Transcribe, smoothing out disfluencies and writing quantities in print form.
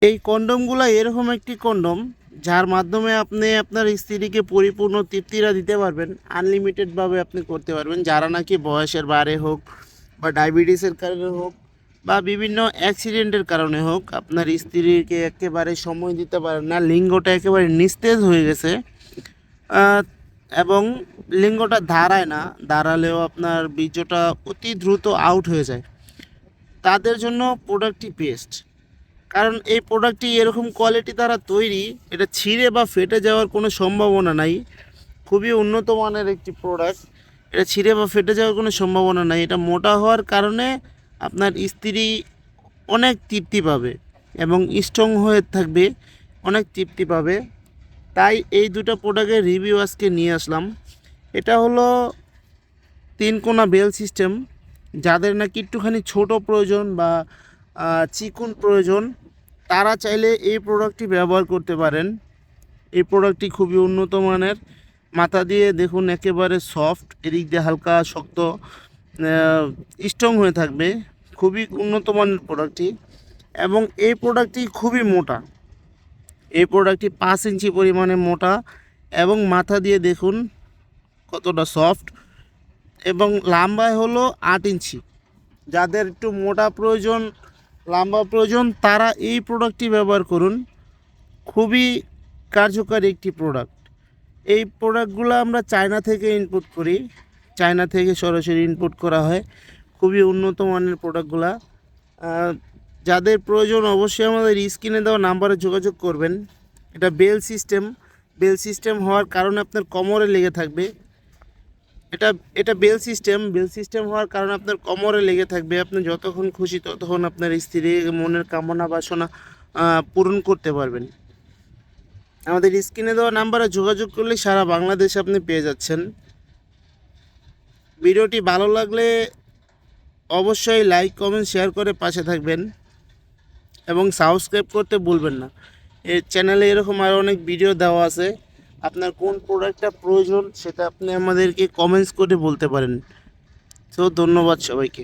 এই কন্ডমগুলো এরকম একটি কন্ডম যার মাধ্যমে আপনি আপনার স্ত্রীকে পরিপূর্ণ তৃপ্তিটা দিতে পারবেন, আনলিমিটেডভাবে আপনি করতে পারবেন। যারা নাকি বয়সের বারে হোক বা ডায়াবেটিসের কারণে হোক বা বিভিন্ন অ্যাক্সিডেন্টের কারণে হোক আপনার স্ত্রীকে একেবারে সময় দিতে পারেন না, লিঙ্গটা একেবারে নিস্তেজ হয়ে গেছে, এবং লিঙ্গটা দাঁড়ায় না, দাঁড়ালেও আপনার বীর্যটা অতি দ্রুত আউট হয়ে যায়, তাদের জন্য প্রোডাক্টটি বেস্ট। কারণ এই প্রোডাক্টটি এরকম কোয়ালিটি দ্বারা তৈরি, এটা ছিঁড়ে বা ফেটে যাওয়ার কোনো সম্ভাবনা নাই। খুবই উন্নত মানের একটি প্রোডাক্ট, এটা ছিঁড়ে বা ফেটে যাওয়ার কোনো সম্ভাবনা নাই। এটা মোটা হওয়ার কারণে আপনার স্ত্রী অনেক তৃপ্তি পাবে এবং স্ট্রং হয়ে থাকবে, অনেক তৃপ্তি পাবে। তাই এই দুটো প্রোডাক্টের রিভিউ আজকে নিয়ে আসলাম। এটা হলো 3 কোনা বেল সিস্টেম। যাদের নাকি একটুখানি ছোট প্রয়োজন বা চিকন প্রয়োজন, তারা চাইলে এই প্রোডাক্টটি ব্যবহার করতে পারেন। এই প্রোডাক্টটি খুবই উন্নত মানের, মাথা দিয়ে দেখুন একেবারে সফট, এদিক দিয়ে হালকা শক্ত, স্ট্রং হয়ে থাকবে। খুবই উন্নত মানের প্রোডাক্টটি, এবং এই প্রোডাক্টটি খুবই মোটা। এই প্রোডাক্টটি 5 ইঞ্চি পরিমাণে মোটা, এবং মাথা দিয়ে দেখুন কতটা সফট, এবং লম্বায় হলো 8 ইঞ্চি। যাদের একটু মোটা প্রয়োজন, লম্বা প্রয়োজন, তারা এই প্রোডাক্টটি ব্যবহার করুন। খুবই কার্যকারী একটি প্রোডাক্ট। এই প্রোডাক্টগুলো আমরা চায়না থেকে ইনপুট করি, চায়না থেকে সরাসরি ইনপুট করা হয়। খুবই উন্নত মানের প্রোডাক্টগুলা। যাদের প্রয়োজন অবশ্যই আমাদের স্ক্রিনে দেওয়া নাম্বারে যোগাযোগ করবেন। এটা বেল সিস্টেম, বেল সিস্টেম হওয়ার কারণে আপনার কোমরে লেগে থাকবে। এটা এটা বেল সিস্টেম, বেল সিস্টেম হওয়ার কারণে আপনার কোমরে লেগে থাকবে। আপনি যতক্ষণ খুশি ততক্ষণ আপনার স্ত্রীর মনের কামনা বাসনা পূরণ করতে পারবেন। আমাদের স্ক্রিনে দেওয়া নাম্বারে যোগাযোগ করলে সারা বাংলাদেশে আপনি পেয়ে যাচ্ছেন। ভিডিওটি ভালো লাগলে অবশ্যই লাইক, কমেন্ট, শেয়ার করে পাশে থাকবেন, এবং সাবস্ক্রাইব করতে ভুলবেন না। এই চ্যানেলে এরকম আরও অনেক ভিডিও দেওয়া আছে। আপনার কোন প্রোডাক্টটা প্রয়োজন সেটা আপনি আমাদেরকে কমেন্টস করে বলতে পারেন। তো ধন্যবাদ সবাইকে।